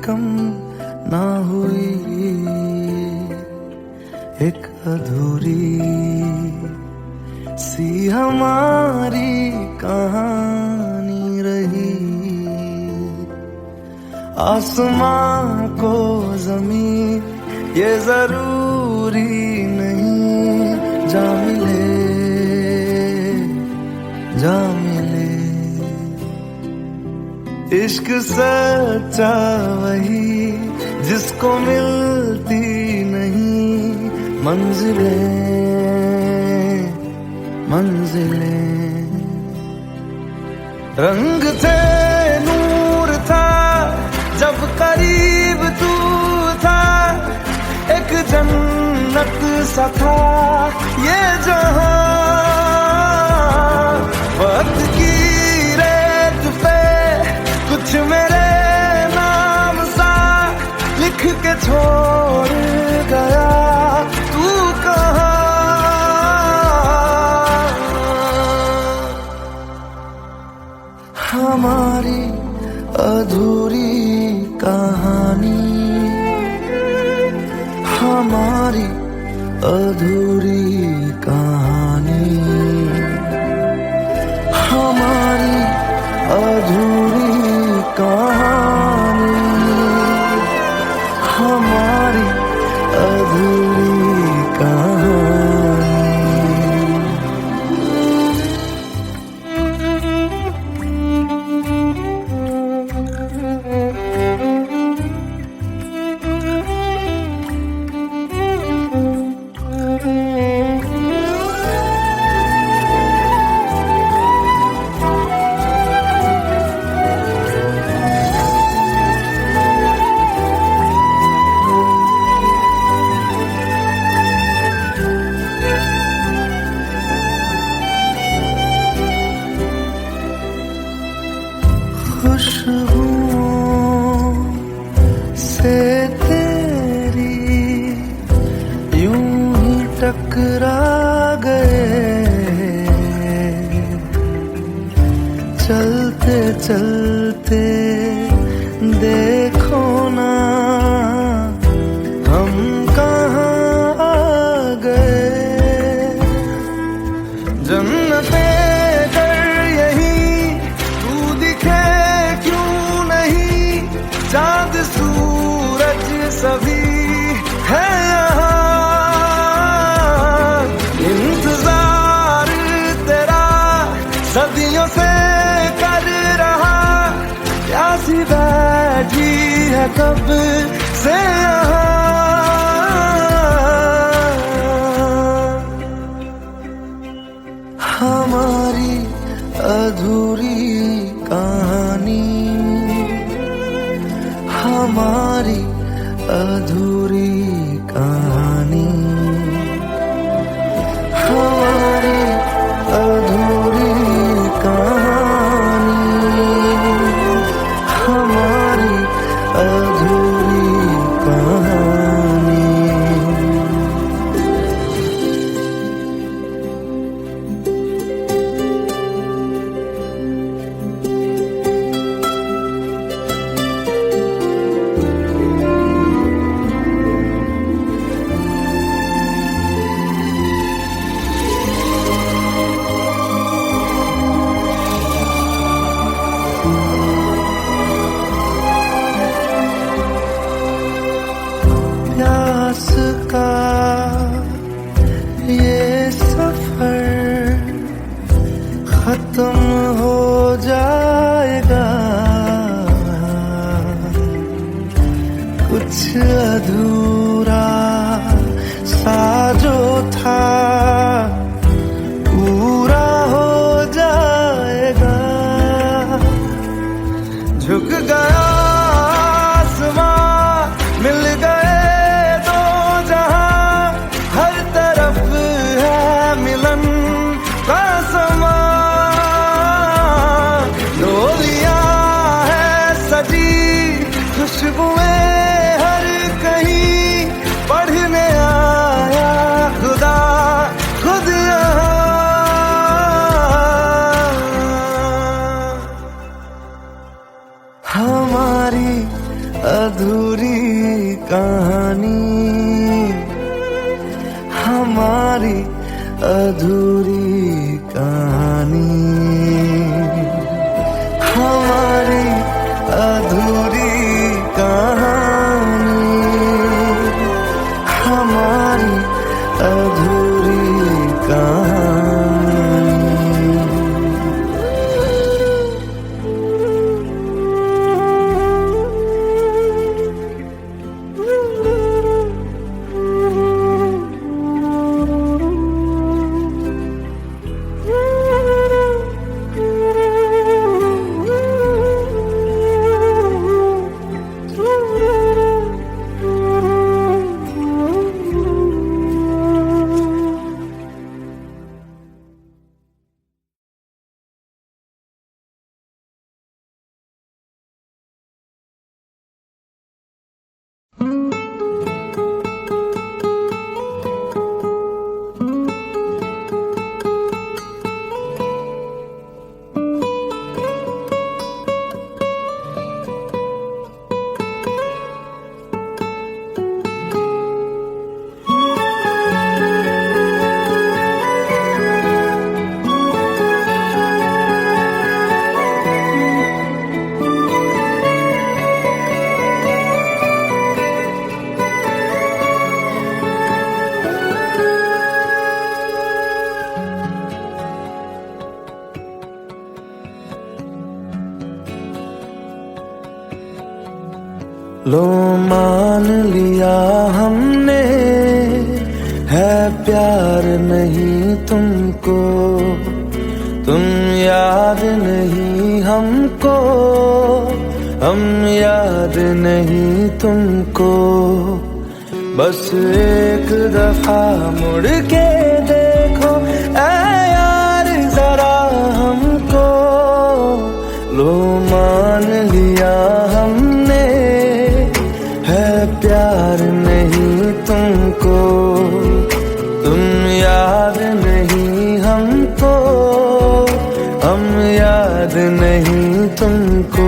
कम ना हुई, एक अधूरी सी हमारी कहानी रही। आसमां को जमीन ये जरूरी नहीं, जा मिले जा मिले। इश्क सच्चा वही जिसको मिलती नहीं मंजिलें मंजिलें। रंग थे नूर था जब करीब तू था, एक जन्नत सा था ये जहां। वक्त की रेत पे कुछ मेरे नाम सा लिख के छोड़ गया, तू कहाँ? हमारी अधूरी कहानी, हमारी अधूरी कहानी, हमारी अधूरी कहानी, हमारी अधूरी कहानी। खुशबुओं से तेरी यूं ही टकरा गए, चलते चलते देखो ना हम कहाँ आ गए। जन्नते चांद सूरज सभी है यहाँ, इंतजार तेरा सदियों से कर रहा, प्यासी बैठी है कब से यहाँ। हमारी अधूरी कहानी, हमारी अधूरी कहानी, हमारी अधूरी कहानी, हमारी अधूरी कहानी। प्यास का ये सफर खत्म हो जाएगा, कुछ अधूरा सा जो था पूरा हो जाएगा। झुक गया आसमां, मिल गए दो जहां, हर तरफ है मिलन का समा। डोलियां है सजी खुशबुएं हर कहीं, पढ़ने आया अधूरी कहानी, हमारी अधूरी कहानी, हमारी अधूरी कहानी, हमारी अधूरी कहानी। लो मान लिया हमने, है प्यार नहीं तुमको, तुम याद नहीं हमको, हम याद नहीं तुमको। बस एक दफा मुड़ के देखो ऐ यार जरा हमको। लो मान लिया हमने, है प्यार नहीं तुमको, तुम याद नहीं हमको, हम याद नहीं तुमको।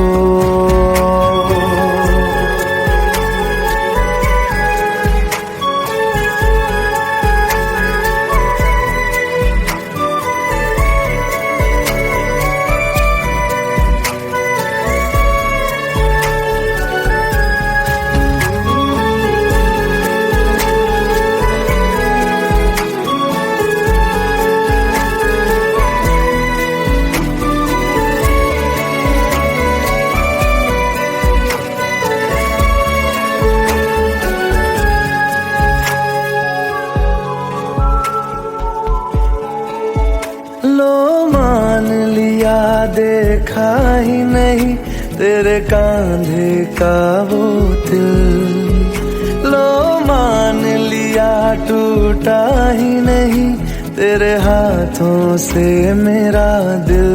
लो मान लिया देखा ही नहीं तेरे कांधे का वो दिल। लो मान लिया टूटा ही नहीं तेरे हाथों से मेरा दिल।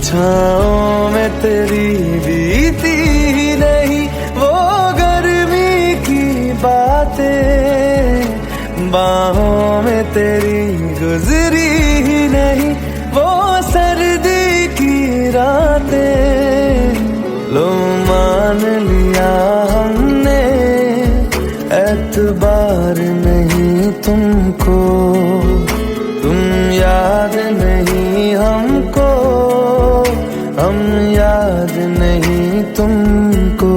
छाँव में तेरी बीती ही नहीं वो गर्मी की बातें, बाहों में तेरी गुजरी ही नहीं वो सर्दी की रातें। लो मान लिया हमने, एतबार नहीं तुमको, तुम याद नहीं हमको, हम याद नहीं तुमको।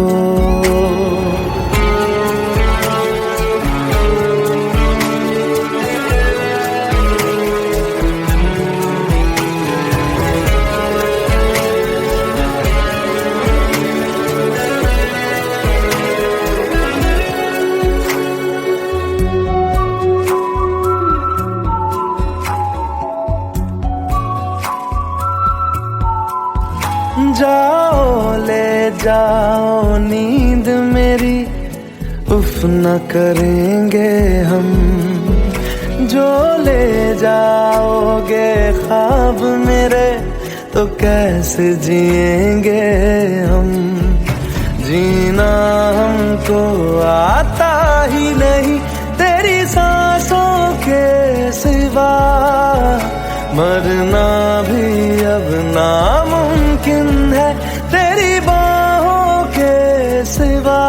जाओ ले जाओ नींद मेरी, उफ न करेंगे हम। जो ले जाओगे ख्वाब मेरे तो कैसे जिएंगे हम। जीना हमको आता ही नहीं तेरी सांसों के सिवा, मरना भी अब नामुमकिन है तेरी बाहों के सिवा। सिवा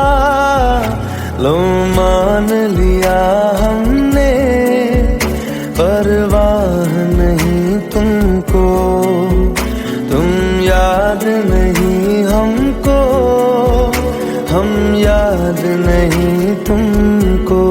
लो मान लिया हमने, परवाह नहीं तुमको, तुम याद नहीं हमको, हम याद नहीं तुमको।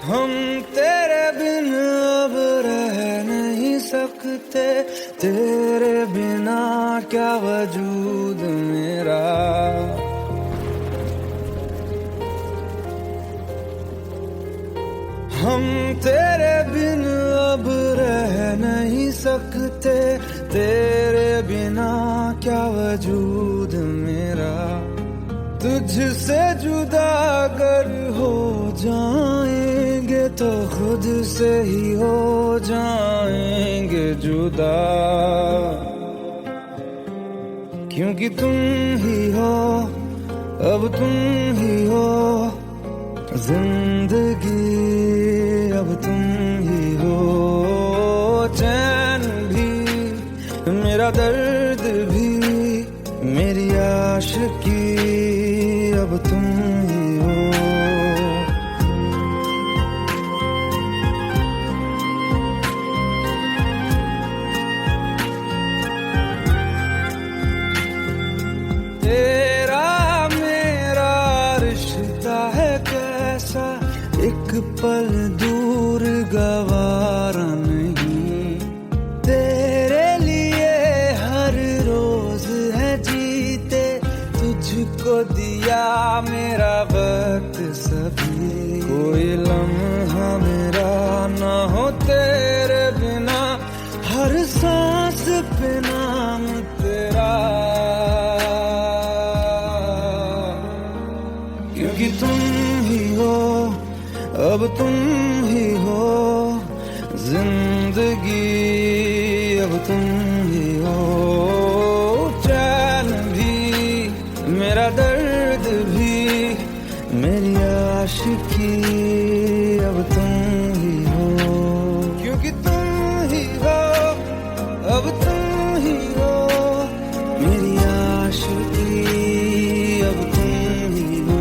हम तेरे बिन अब रह नहीं सकते, तेरे बिना क्या वजूद मेरा। हम तेरे बिन अब रह नहीं सकते, तेरे बिना क्या वजूद मेरा। तुझसे जुदा अगर हो जाएंगे तो खुद से ही हो जाएंगे जुदा, क्योंकि तुम ही हो, अब तुम ही हो जिंदगी, अब तुम ही हो चैन भी, मेरा दर्द भी, मेरी आशिकी, अब तुम ही हो। तेरा मेरा रिश्ता है कैसा, एक पल दूर गवारा नहीं। तेरे लिए हर रोज है जीते, तुझको दिया मेरा वक्त सभी। कोई लम्हा मेरा ना हो तेरे बिना, हर सांस पे नाम तेरा, क्योंकि तुम ही हो, अब तुम ही हो जिंदगी, अब तुम ही हो चैन भी, मेरा दर्द भी, मेरी आशिकी, अब तुम ही हो, क्योंकि तुम ही हो, अब तुम ही हो मेरी आशिकी, अब तुम ही हो।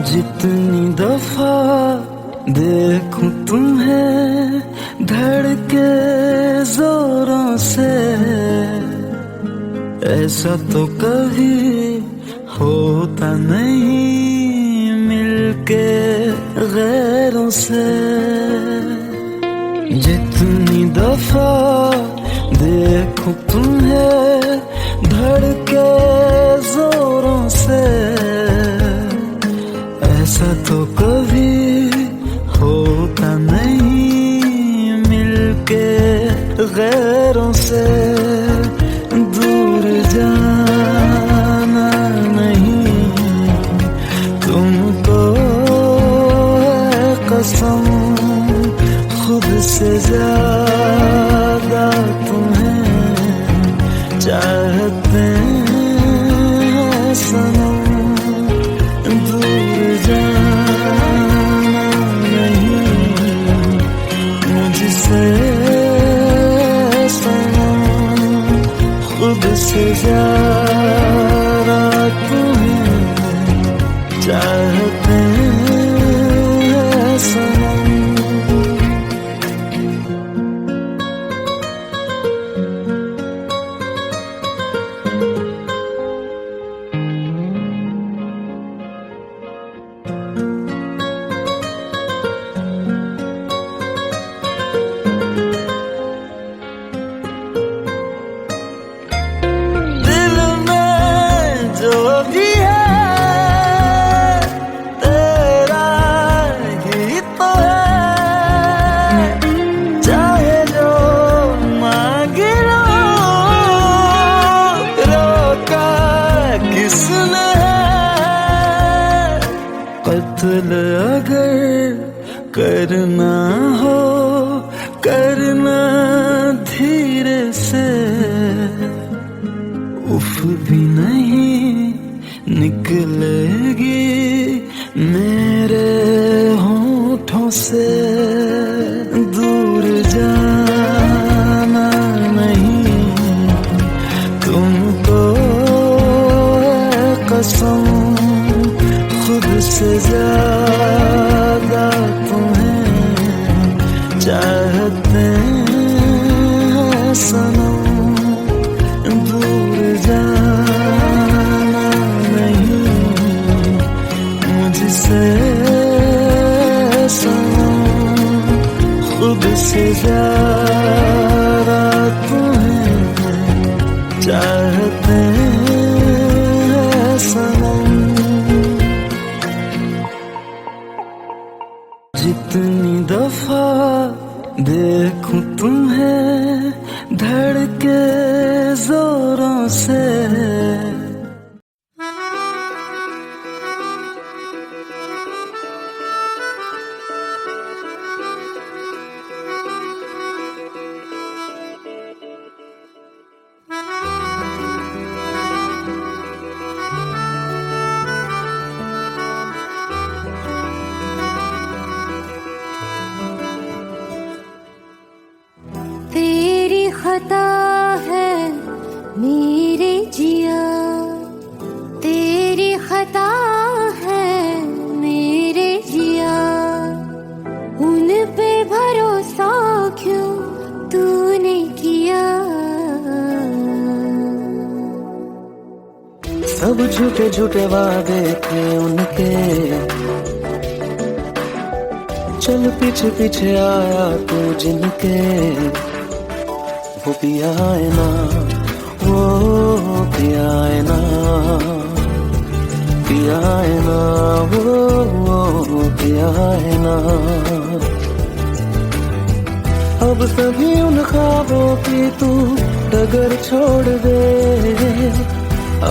जितनी दफा देखूं तुम्हें धड़के जोरों से, ऐसा तो कभी होता नहीं मिलके गैरों से। जितनी दफा देखूं तुम्हें धड़के जोरों से, ऐसा तो कभी होता नहीं मिलके गैरों से। दूर जाना नहीं तुमको है कसम, खुद से ज्यादा तुम्हें चाहते हैं सनम। दूर जाना नहीं मुझसे सनम, खुद से ज्यादा तुम्हें चाहते हैं सनम। कत्ल अगर करना हो करना धीरे से, उफ भी नहीं निकलेगी मेरे होठों से। दूर जाना नहीं तुमको है कसम, खुद से ज्यादा तुम्हें चाहते हैं सनम। दूर जाना नहीं मुझसे सनम, खुद से ज्यादा तुम्हें चाहते हैं सनम। जितनी दफा देखूं तुम्हें धड़के जोरों से, तेरी खता है मेरे जिया, तेरी खता है मेरे जिया, उन पे भरोसा क्यों तूने किया। सब झूठे झूठे वादे थे उनके, चल पीछे पीछे आया तू जिनके। वो पिया है ना, वो पिया है ना, पिया है ना, वो पिया है ना। अब सभी उन ख्वाबों की तू डगर छोड़ दे,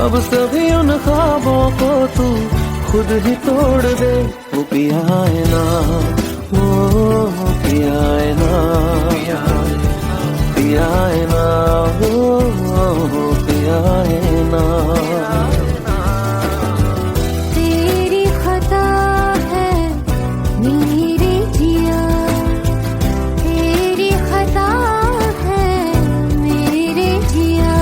अब सभी उन ख्वाबों को तू खुद ही तोड़ दे। वो पिया है ना, वो पिया है ना, पिया है ना, वो पिया है ना। तेरी खता है मेरे जिया, तेरी खता है मेरे जिया।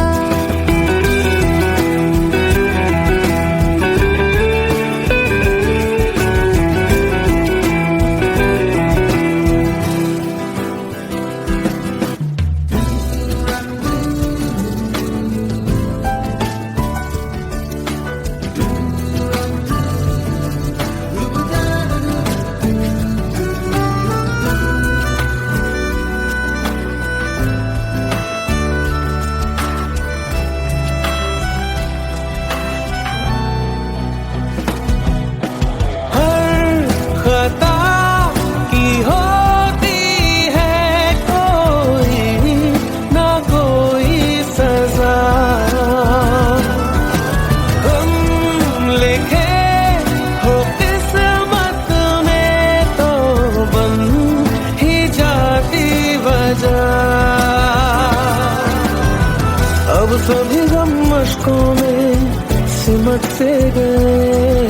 गम मशकों में सिमट से गए,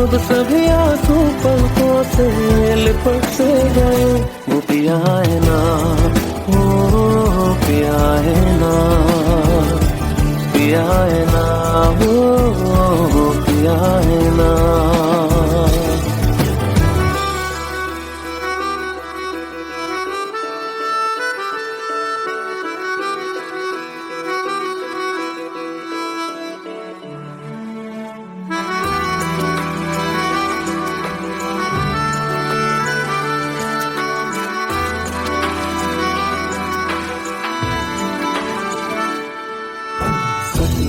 अब सभी आंसू पलकों से लिपट से गए। वो पिया है ना, वो पिया है ना, पिया है ना, वो पिया है ना।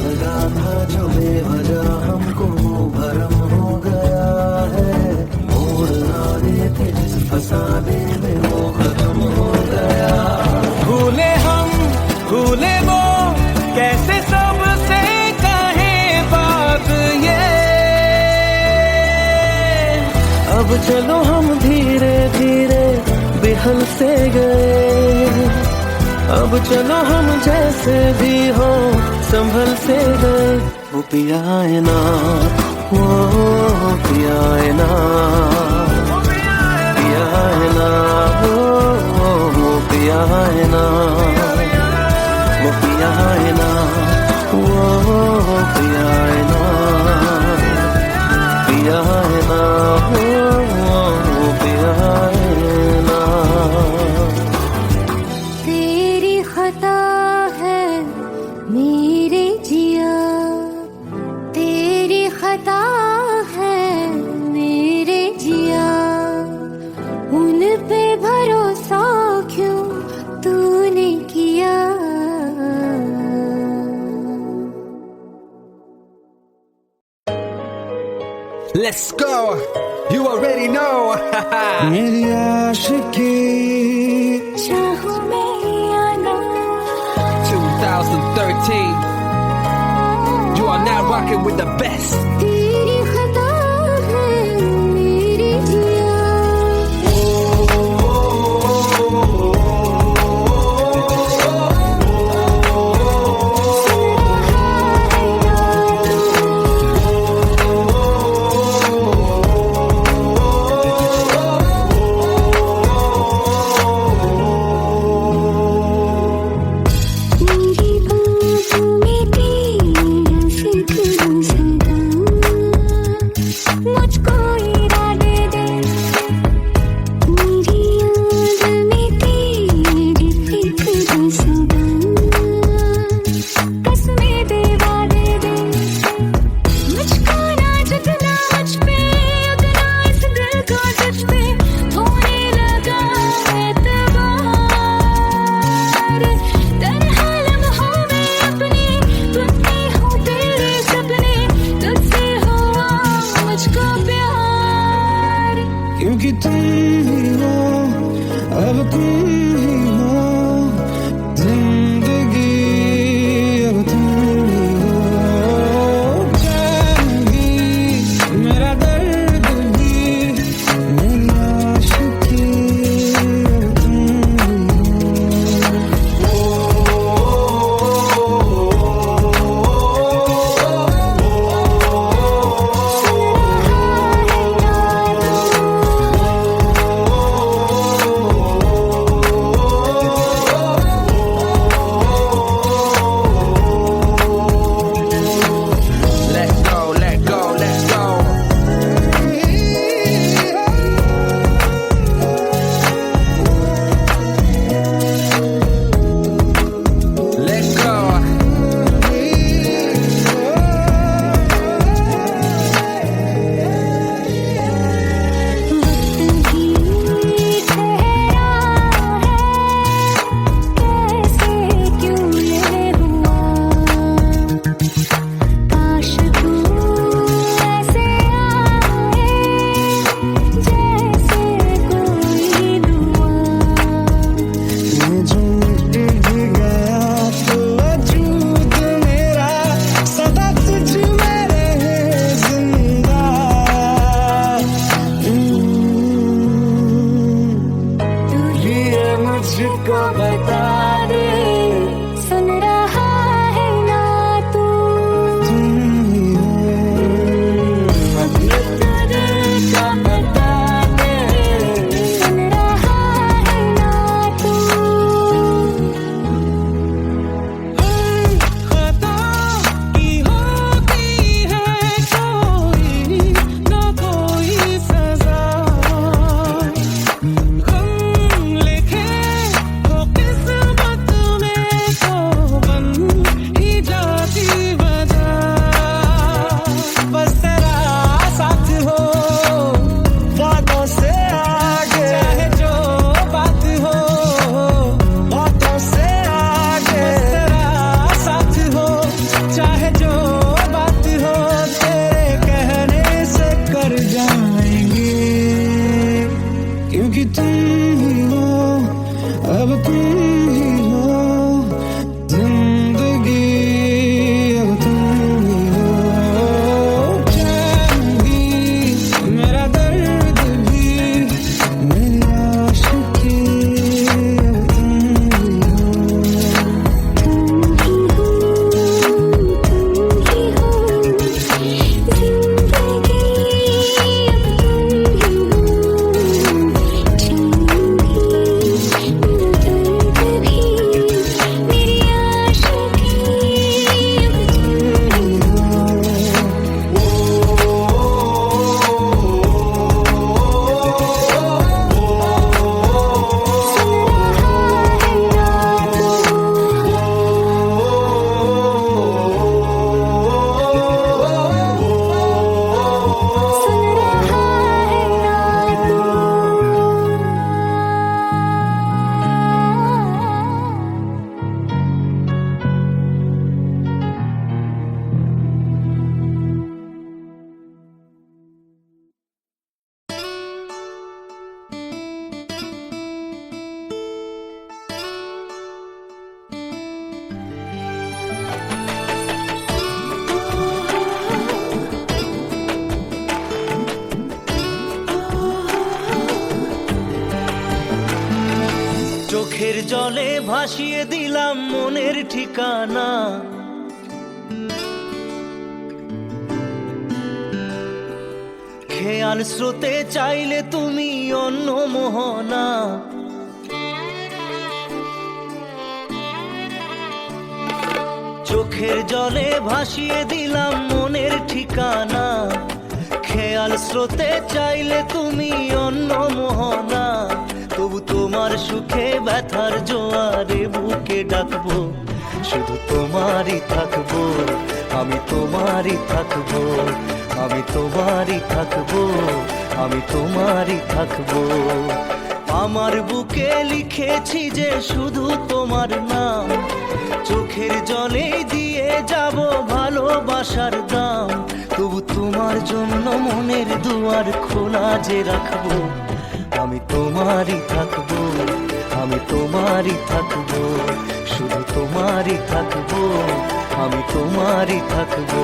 लगा था जो बेवजह हमको भरम हो गया है, मोड़ ना देते जिस फसाने में वो खत्म हो गया। भूले हम भूले वो, कैसे सबसे कहें बात ये। अब चलो हम धीरे धीरे बिहल से गए, अब चलो हम जैसे भी हो संभल से गए। वो पिया है ना, वो पिया है ना, पिया है ना, वो पिया है ना, वो पिया है ना, वो पिया है ना, पिया है ना, वो पिया है ना। तेरी खता है मेरे जिया, तेरी खता है मेरे जिया, उन पे भरोसा क्यों तूने किया। Let's go, you already know. मेरी आशिकी चाहूं मैं या ना, 2013, you are now rocking with the best. तेरी खता है मेरे जिया। मेरी बाहों में तेरा फिक्र सदा, জলে ভাসিয়ে দিলাম মনের ঠিকানা, খেয়াল স্রোতে চাইলে তুমি অন্য মোহনা। চোখের জলে ভাসিয়ে দিলাম মনের ঠিকানা, খেয়াল স্রোতে চাইলে তুমি অন্য মোহনা। তবু তোমার সুখে ব্যথার জোয়ারে বুকে ডাকবো, শুধু তোমারই থাকবো, আমি তোমারই থাকবো, আমি তোমারই থাকবো, আমি তোমারই থাকবো। আমার বুকে লিখেছি যে শুধু তোমার নাম, চোখের জলে দিয়ে যাব ভালোবাসার দাম। তবু তোমার জন্য মনের দুয়ার খোলা যে রাখবো, আমি তোমারই থাকবো, আমি তোমারই থাকবো, শুধু তোমারই থাকবো, আমি তোমারই থাকবো।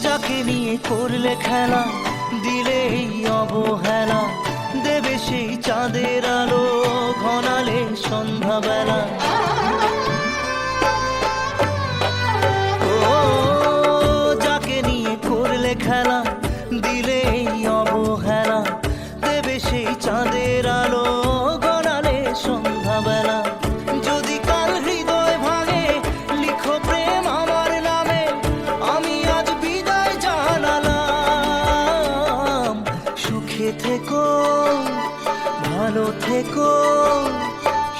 যাকে নিয়ে করলে খেলা, দিলে এই অবহেলা, দেবে সেই চাঁদের আলো ঘনালে সন্ধ্যাবেলা। ও যাকে নিয়ে করলে খেলা, দিলে এই অবহেলা, দেবে সেই চাঁদের আলো ঘনালে সন্ধ্যাবেলা। যদি কাল হৃদয় ভাঙে লিখো প্রেম আমার নামে, আমি আজ বিদায় জানালাম। সুখে থেকো, ভালো থেকো,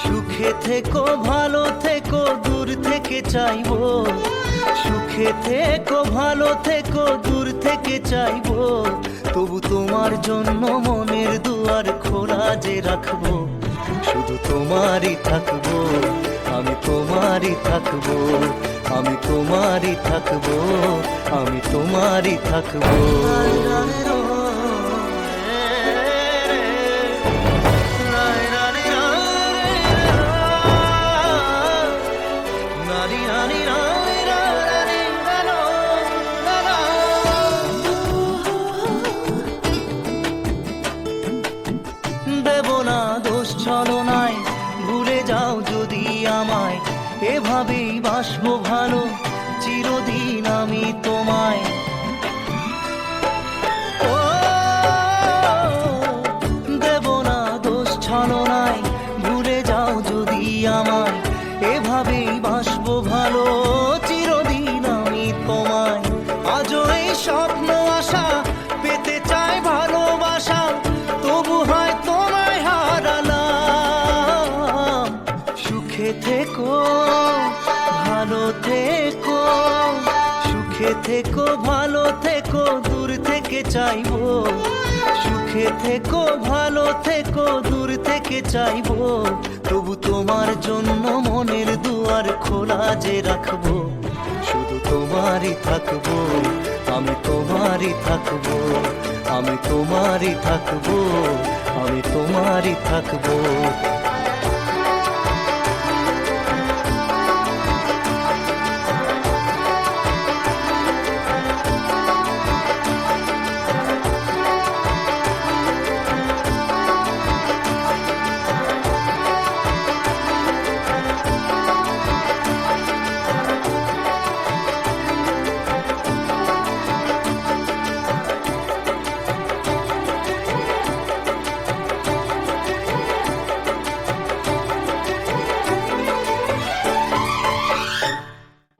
সুখে থেকো, ভালো থেকো, দূর থেকে চাইবো। সুখে থেকো, ভালো থেকো, দূর থেকে চাইবো। তবু তোমার জন্য মনের দুয়ার খোলা যে রাখবো, শুধু তোমারই থাকবো, আমি তোমারই থাকবো, আমি তোমারই থাকবো, আমি তোমারই থাকবো। দেব না দোষ ছলনায়, ভুলে যাও যদি আমায়, এভাবেই বাসবো ভালো চিরদিন আমি তোমায়। ও দেব না দোষ ছলনায়, ভুলে যাও যদি আমায়, এভাবেই বাসবো ভালো চিরদিন আমি তোমায়। আজও এই স্বপ্ন আশা পেতে চাই ভালোবাসা, তবু হয় তোমায় হারালাম। সুখে থেকো, ভালো থেকো, সুখে থেকো, ভালো থেকো, দূর থেকে চাইবো। সুখে থেকো, ভালো থেকো, দূর থেকে চাইবো। তবু তোমার জন্য মনের দুয়ার খোলা যে রাখবো, শুধু তোমারই থাকবো, আমি তোমারই থাকবো, আমি তোমারই থাকবো, আমি তোমারই থাকবো।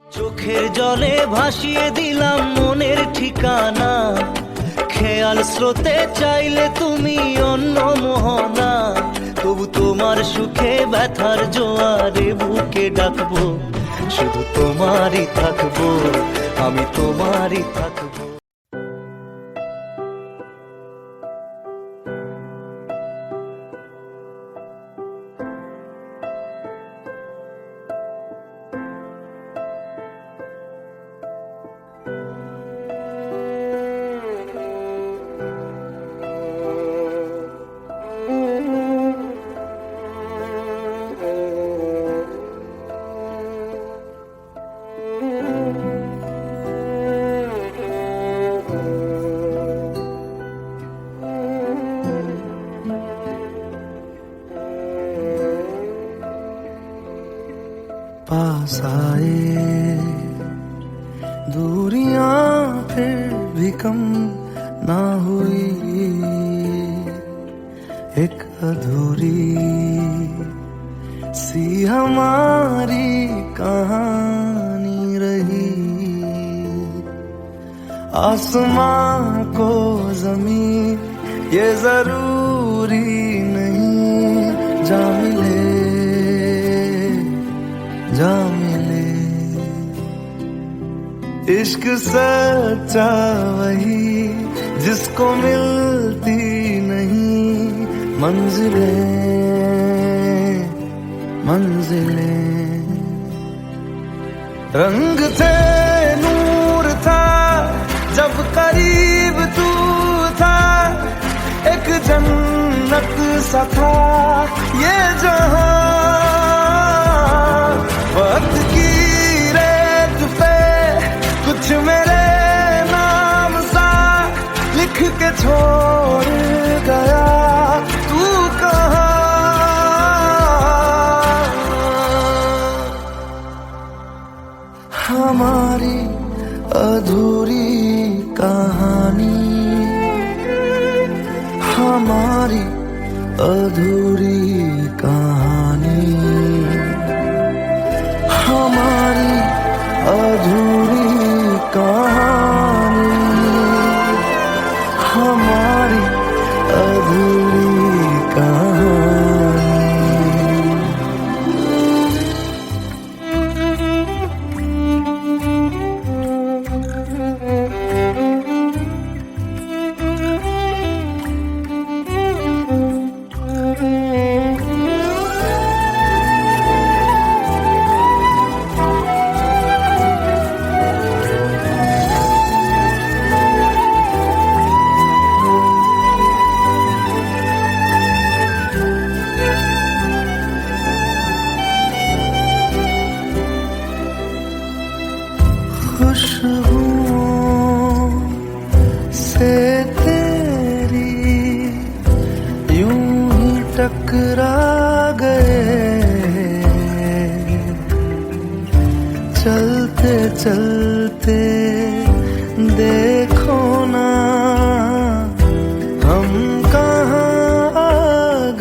চোখের জলে ভাসিয়ে দিলাম মনের ঠিকানা, খেয়াল স্রোতে চাইলে তুমি অন্য মোহনা। তবু তোমার সুখে ব্যথার জোয়ারে বুকে ডাকবো, শুধু তোমারই থাকবো, আমি তোমারই থাকবো। दूरियां फिर भी कम ना हुई, एक अधूरी सी हमारी कहानी रही। आसमां को जमीन ये जरूरी नहीं, जा मिले जा मिले। इश्क सच्चा वही जिसको मिलती नहीं मंजिलें मंजिलें। रंग थे नूर था जब करीब तू था, एक जन्नत सा था ये जहां। वक्त की रेत पे कुछ मेरे नाम सा लिख के छोड़ गया, तू कहाँ। हमारी अधूरी कहानी, हमारी अधूरी कहानी, हमारी अधूरी कहानी, हमारी अधूरी कहानी। खुशबुओं से तेरी यूं ही टकरा गए, चलते चलते देखो ना हम कहाँ आ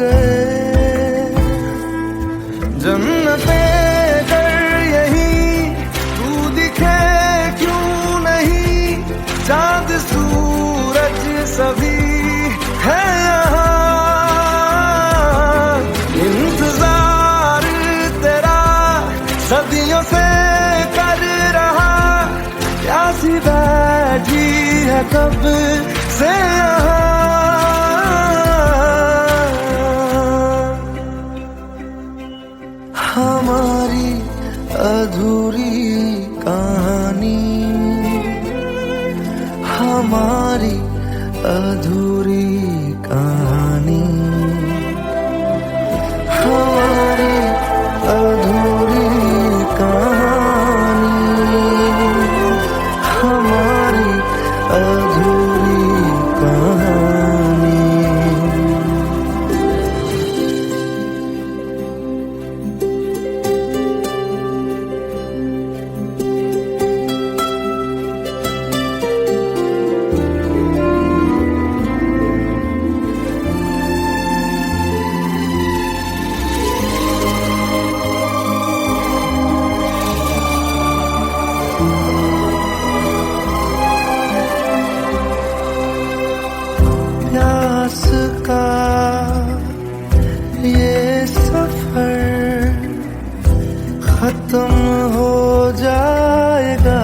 गए। जन्नते चाँद सूरज सभी है यहाँ, इंतजार तेरा सदियों से कर रहा, प्यासी बैठी है कब से यहाँ। हमारी अधूरी कहानी, हमारी अधूरी कहानी, हमारी अधूरी कहानी, हमारी अधूरी कहानी। प्यास का ये सफर खत्म हो जाएगा,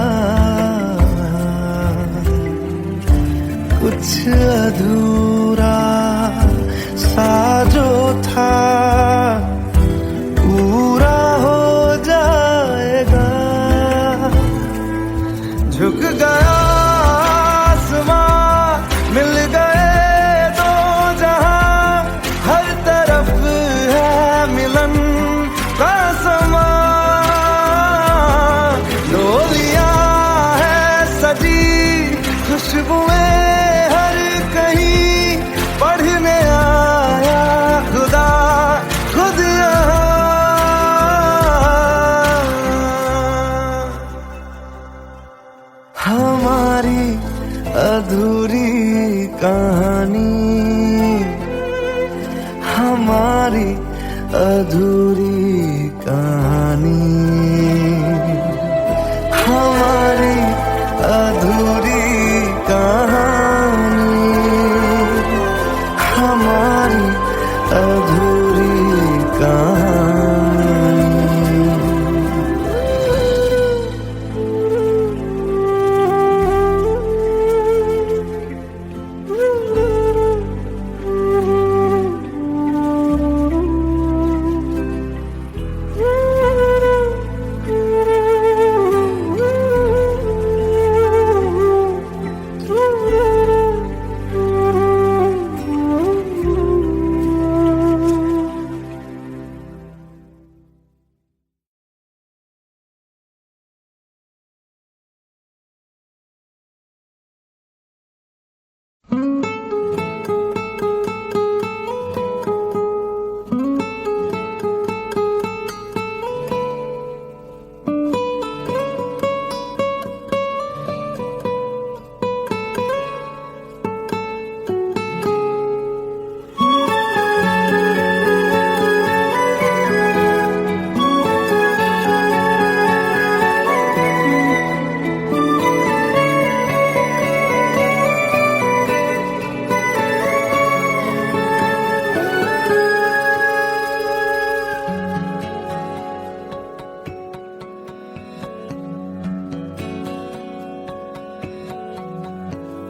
कुछ अधूरा सा जो था पूरा हो जाएगा। झुक गया आसमां, मिल गए दो जहां, हर तरफ है मिलन का समा। डोलियां है सजी खुशबुएं हर कहीं, पढ़ने आया खुदा खुद यहाँ। हमारी अधूरी कहानी, हमारी अधूरी कहानी, हमारी अधूरी कहानी, हमारी अधूरी कहानी।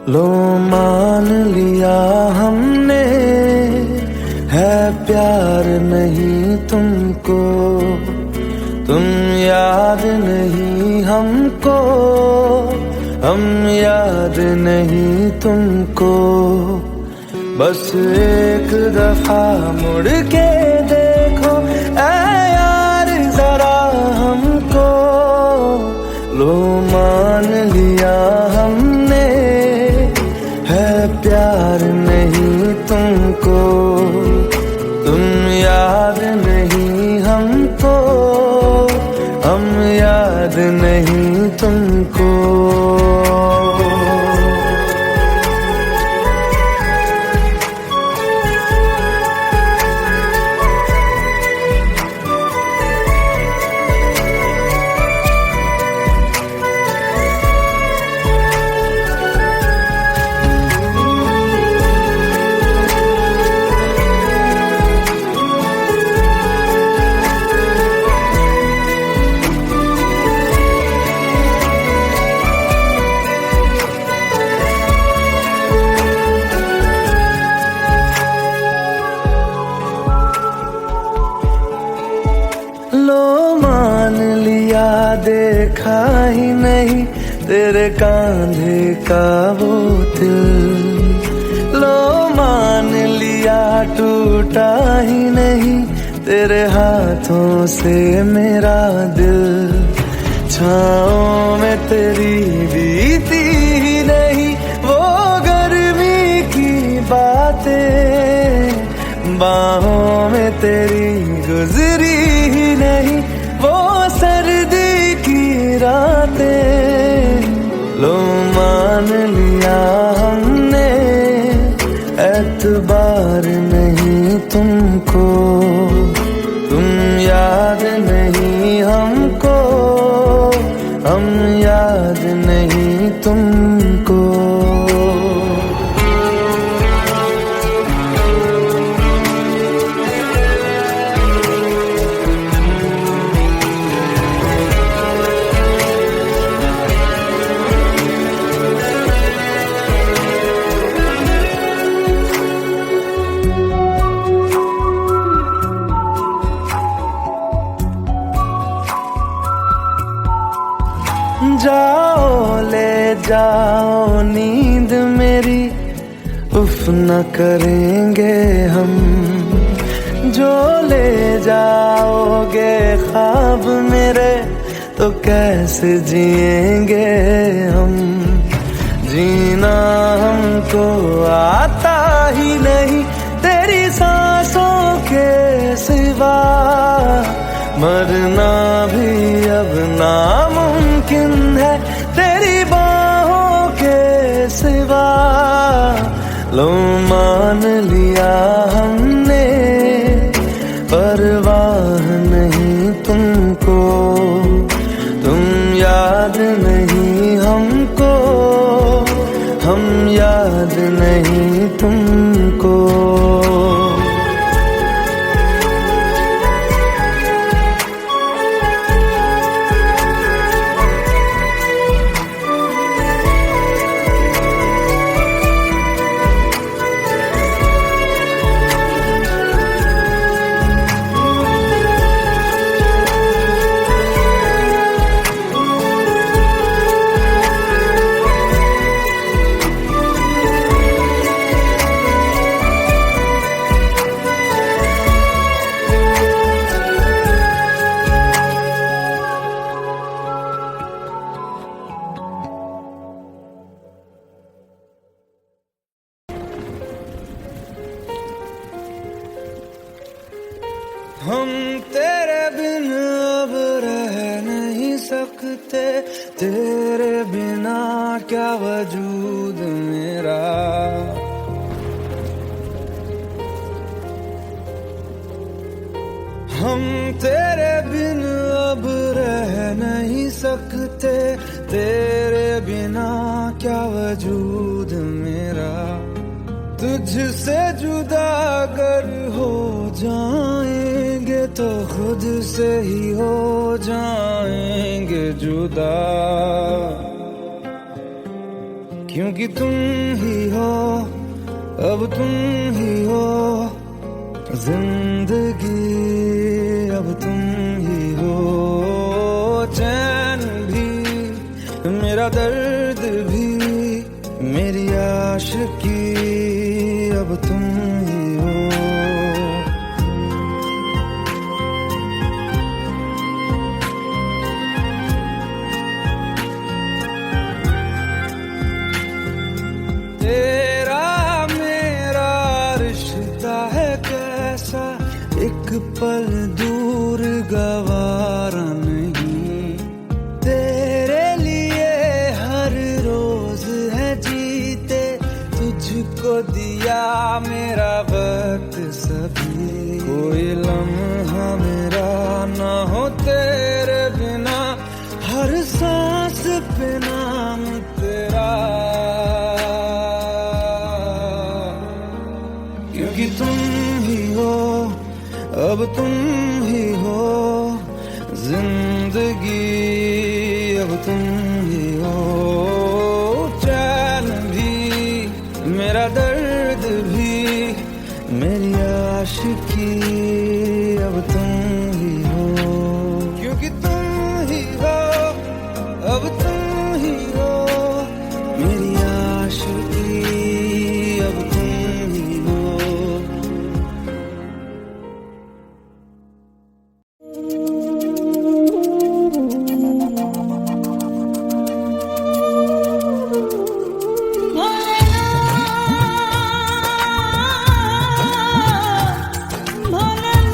लो मान लिया हमने, है प्यार नहीं तुमको, तुम याद नहीं हमको, हम याद नहीं तुमको। बस एक दफा मुड़ के देखो ऐ यार जरा हमको। लो मान लिया हमने, है प्यार नहीं तुमको, तुम याद नहीं हमको, हम याद नहीं तुमको। लो मान लिया देखा ही नहीं तेरे कांधे का वो दिल। लो मान लिया टूटा ही नहीं तेरे हाथों से मेरा दिल। छाँव में तेरी बीती ही नहीं वो गर्मी की बातें, बाहों में तेरी गुजरी ही नहीं वो सर्दी की रातें। लो मान लिया हमने, एतबार नहीं तुमको, तुम याद नहीं हमको, हम याद नहीं तुमको। जाओ ले जाओ नींद मेरी, उफ न करेंगे हम। जो ले जाओगे ख्वाब मेरे तो कैसे जिएंगे हम। जीना हमको आता ही नहीं तेरी सांसों के सिवा, मरना भी अब नामुमकिन है तेरी बात लो मान लिया हमने, परवाह नहीं तुमको, तुम याद नहीं हमको, हम याद नहीं तुमको। हम तेरे बिन अब रह नहीं सकते, तेरे बिना क्या वजूद मेरा। हम तेरे बिन अब रह नहीं सकते, तेरे बिना क्या वजूद मेरा। तुझसे जुदा अगर हो जाएंगे तो खुद से ही हो जाएंगे जुदा, क्योंकि तुम ही हो, अब तुम ही हो जिंदगी, अब तुम ही हो चैन भी, मेरा दर्द भी, मेरी आशिकी, अब तुम ही हो। तेरा मेरा रिश्ता है कैसा, एक पल दूर गवारा नहीं। तेरे लिए हर रोज है जीते, तुझको दिया मेरा वक्त सभी। कोई लम्हा मेरा ना हो तेरे बिना, हर सांस पे नाम तेरा, क्योंकि तुम ही हो, अब तुम ही हो जिंदगी, अब तुम ही हो चैन भी, मेरा दर्द भी, मेरी आशिकी, अब तुम ही हो, क्योंकि तुम ही हो, अब तुम ही हो मेरी आशिकी, अब तुम ही हो। भोलेनाथ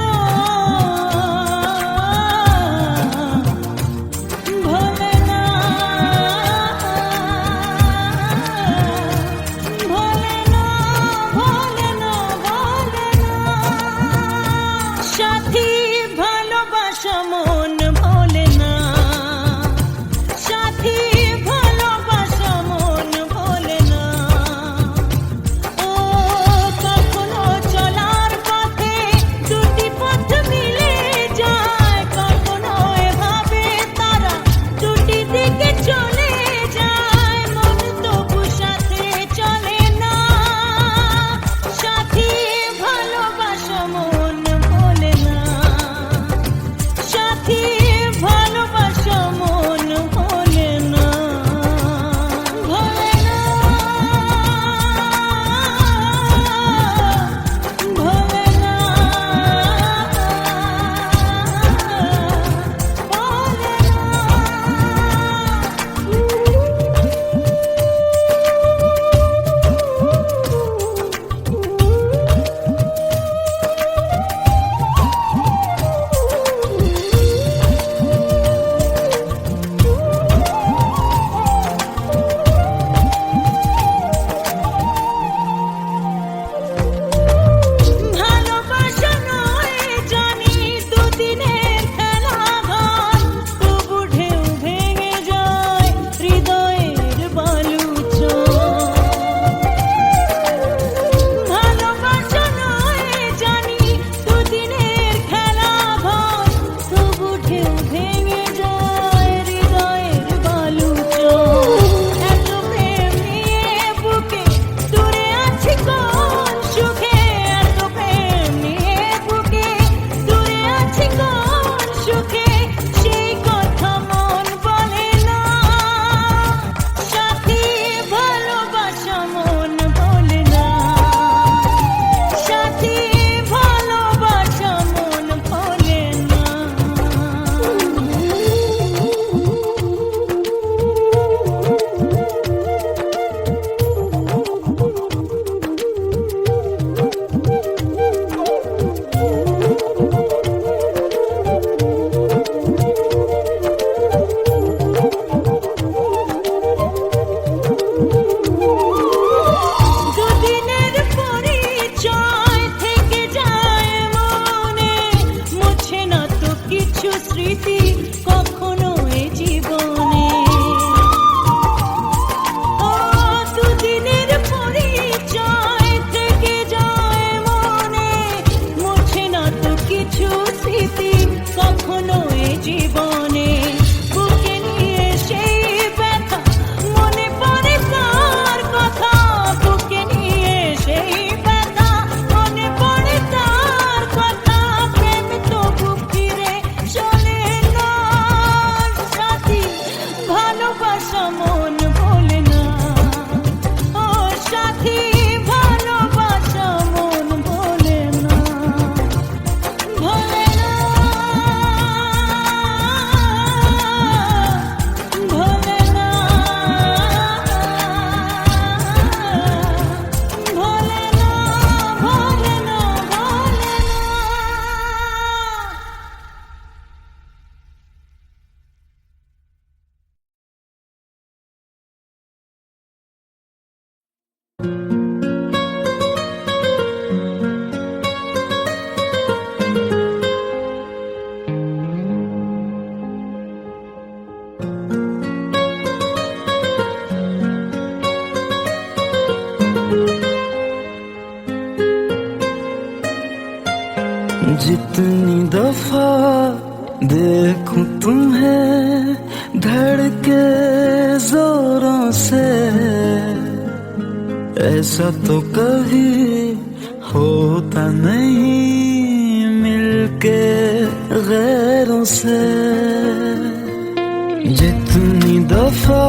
जितनी दफा देखूं तुम्हें धड़के जोरों से, ऐसा तो कभी होता नहीं मिलके गैरों से। जितनी दफा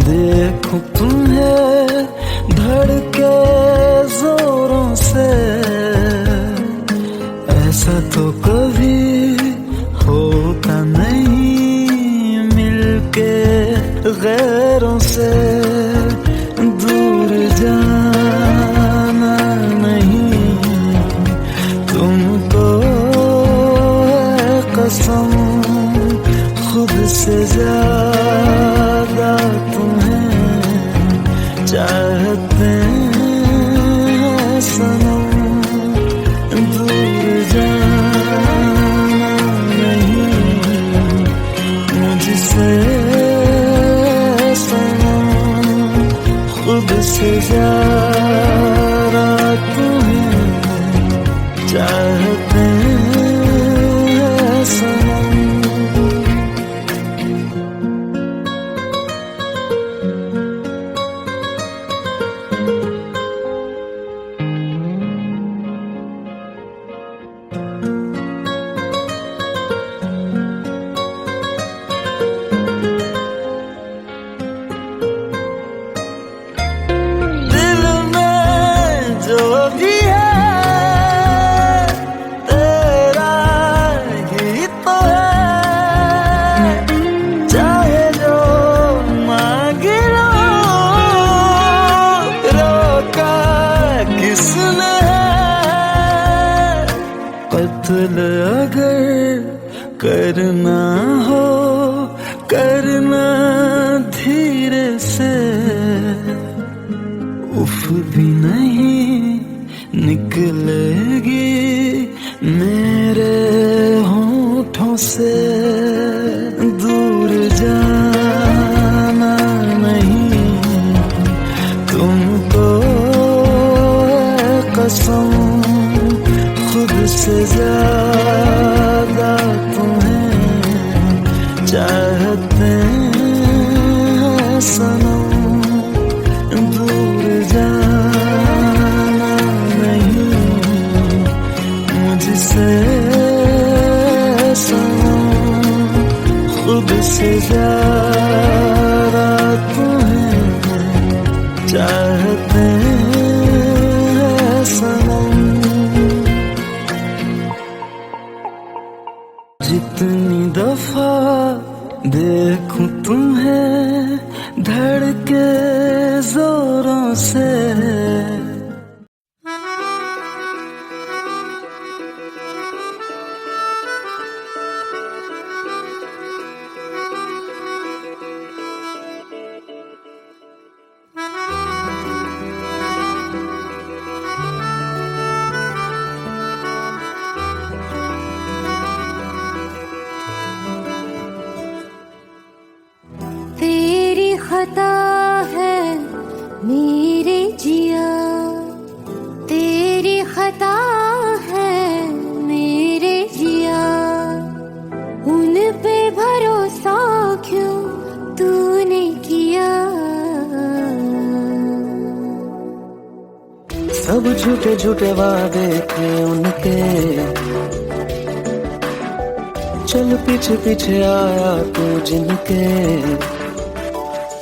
देखूं तुम्हें धड़के जोरों से, ऐसा तो कभी होता नहीं मिलके गैरों से। दूर जाना नहीं तुमको है कसम, खुद से ज्यादा तुम्हें चाहते हैं सनम। दूर जाना नहीं मुझसे सनम, खुद से ज्यादा तुम्हें चाहते हैं सनम। कत्ल अगर करना हो करना धीरे से, उफ भी नहीं निकलेगी मेरे होठों से। दूर जाना नहीं तुमको है कसम, खुद से ज्यादा तुम्हें चाहते हैं सनम। दूर जाना नहीं मुझसे सनम, खुद से ज्यादा तुम्हें चाहते हैं सनम। जितनी दफा देखूं तुम्हें धड़के जोरों से, तेरी खता है मेरे जिया, तेरी खता है मेरे जिया, उन पे भरोसा क्यों तूने किया। सब झूठे झूठे वादे थे उनके, चल पीछे पीछे आया तू जिनके।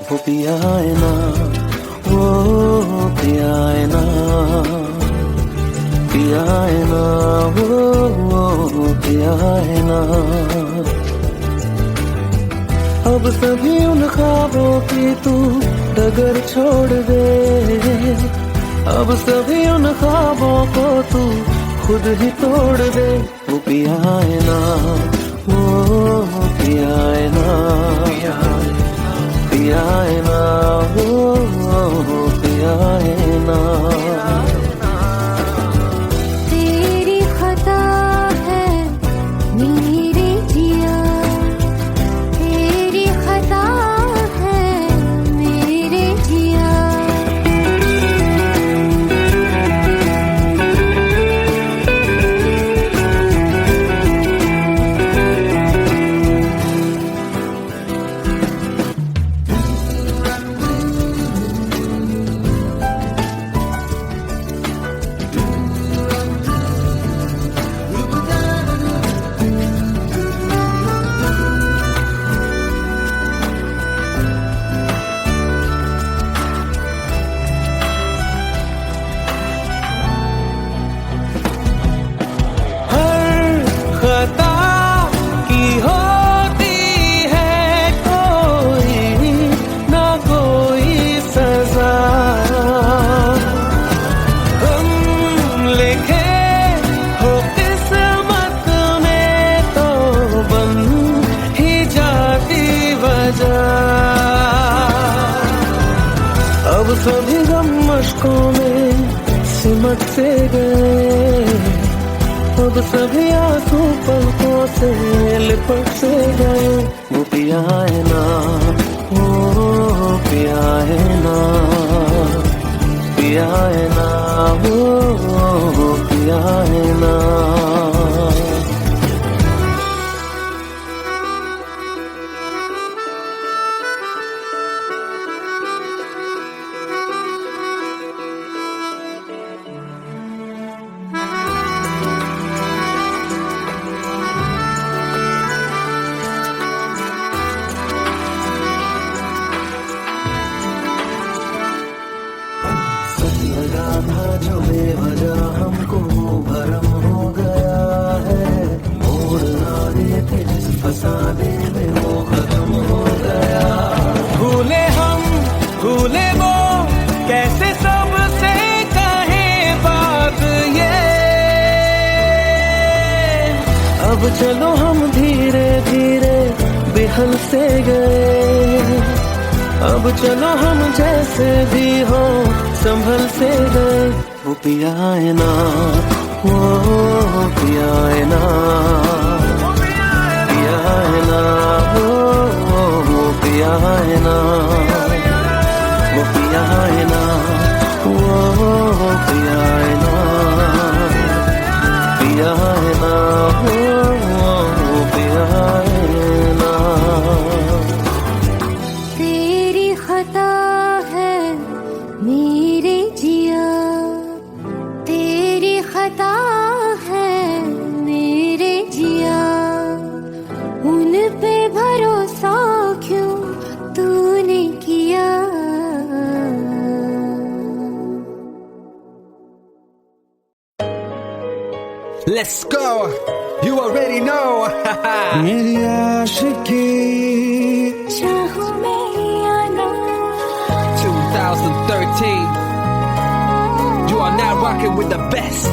वो पिया है ना, वो पिया है ना, पिया है ना, वो पिया है ना। अब सभी उन ख्वाबों की तू डगर छोड़ दे, अब सभी उन ख्वाबों को तू खुद ही तोड़ दे। वो पिया है ना, वो पिया है ना, पिया है ना, वो पिया है ना। तेरी खता है मेरे जिया, तेरी खता है मेरे जिया। अब सभी गम मशकों में सिमट से गए, अब सभी आंसू पलकों से लिपट से गए। वो पिया है ना, वो पिया है ना, पिया है ना, वो पिया है ना। लगा था जो बेवजह हमको भरम हो गया है, मोड़ आगे थे जिस फसाने में वो खत्म हो गया। भूले हम भूले वो कैसे सबसे कहे बात ये, अब चलो हम धीरे धीरे बिहल से गए, अब चलो हम जैसे भी हो संभल से गए। वो पिया है ना, वो पिया है ना, पिया है ना, वो पिया है ना, वो पिया है ना, वो पिया है ना, पिया है ना, वो पिया है ना। तेरी खता है मेरे जिया, तेरी खता है मेरे जिया, उन पे भरोसा क्यों तूने किया। Let's go. You already know. मेरी आशिकी चाहूं मैं या ना, 2013. You are now rocking with the best.